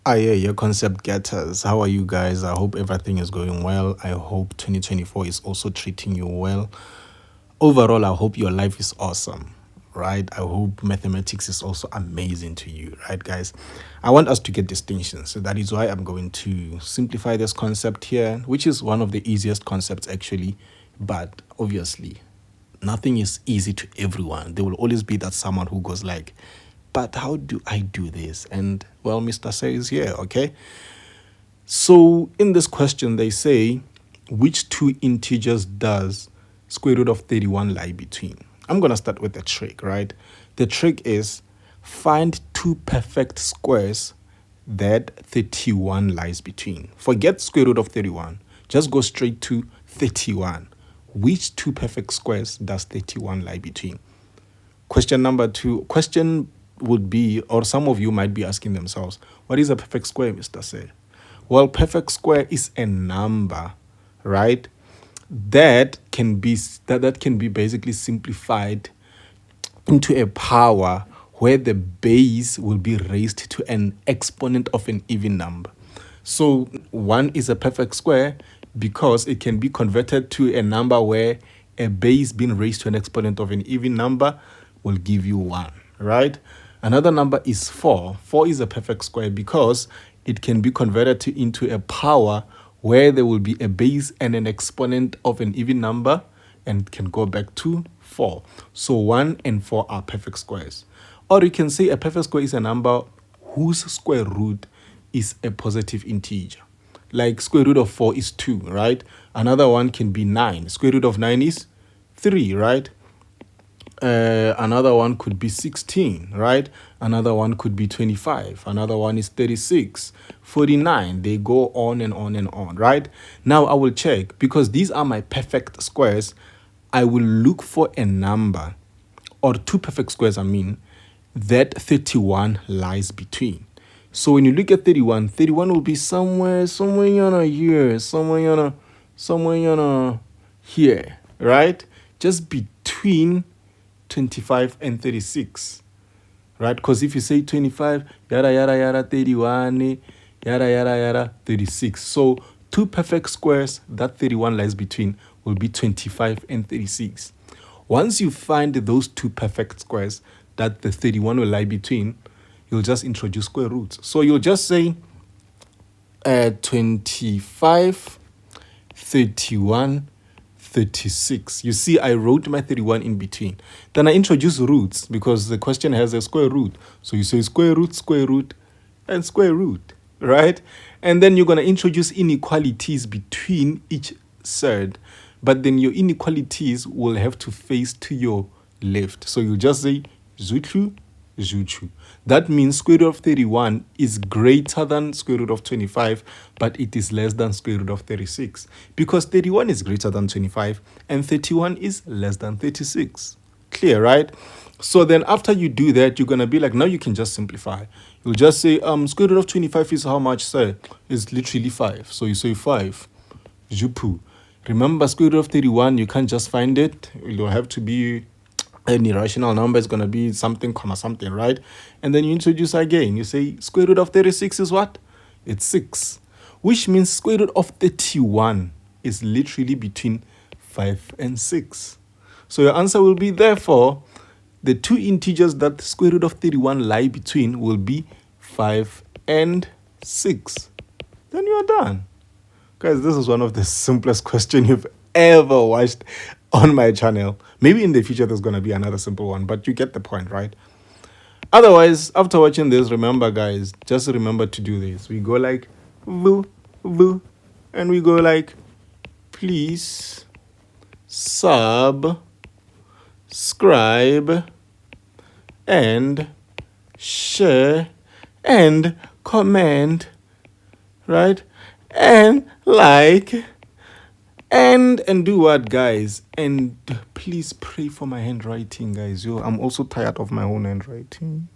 Ah, yeah, your concept getters. How are you guys? I hope everything is going well. I hope 2024 is also treating you well. Overall, I hope your life is awesome, right? I hope mathematics is also amazing to you, right, guys? I want us to get distinctions. So that is why I'm going to simplify this concept here, which is one of the easiest concepts, actually. But obviously, nothing is easy to everyone. There will always be that someone who goes like, but how do I do this? And well, Mr. Say is here, okay? So in this question, they say, which two integers does square root of 31 lie between? I'm going to start with the trick, right? The trick is find two perfect squares that 31 lies between. Forget square root of 31. Just go straight to 31. Which two perfect squares does 31 lie between? Question number two. Question would be, or some of you might be asking themselves, what is a perfect square, Mr. Say? Well, perfect square is a number, right? That can be basically simplified into a power where the base will be raised to an exponent of an even number. So 1 is a perfect square because it can be converted to a number where a base being raised to an exponent of an even number will give you 1, right? Another number is 4. 4 is a perfect square because it can be converted into a power where there will be a base and an exponent of an even number and can go back to 4. So 1 and 4 are perfect squares. Or you can say a perfect square is a number whose square root is a positive integer. Like square root of 4 is 2, right? Another one can be 9. Square root of 9 is 3, right? Another one could be 16, right? Another one could be 25. Another one is 36, 49. They go on and on and on, right? Now I will check because these are my perfect squares. I will look for a number or two perfect squares, I mean, that 31 lies between. So when you look at 31, 31 will be somewhere here, somewhere here, right? Just between 25 and 36, right? Because if you say 25, yada, yada, yada, 31, yada, yada, yada, 36. So two perfect squares that 31 lies between will be 25 and 36. Once you find those two perfect squares that the 31 will lie between, you'll just introduce square roots. So you'll just say 25, 31, 36. You see, I wrote my 31 in between. Then I introduce roots because the question has a square root. So you say square root, and square root, right? And then you're going to introduce inequalities between each surd. But then your inequalities will have to face to your left. So you just say Zutlu, Zutlu. That means square root of 31 is greater than square root of 25, but it is less than square root of 36. Because 31 is greater than 25, and 31 is less than 36. Clear, right? So then after you do that, you're going to be like, now you can just simplify. You'll just say, square root of 25 is how much, sir? It's literally 5. So you say 5. Jupu. Remember, square root of 31, you can't just find it. It'll have to be an irrational number. It's going to be something, comma something, right? And then you introduce again. You say square root of 36 is what? It's 6. Which means square root of 31 is literally between 5 and 6. So your answer will be, therefore, the two integers that square root of 31 lie between will be 5 and 6. Then you're done. Guys, this is one of the simplest questions you've ever watched on my channel. Maybe in the future there's going to be another simple one, but you get the point, right? Otherwise, after watching this, remember, guys, just remember to do this. We go like, voo, voo, and we go like, please subscribe and share and comment, right? And like and do what, guys? And please pray for my handwriting, guys. I'm also tired of my own handwriting.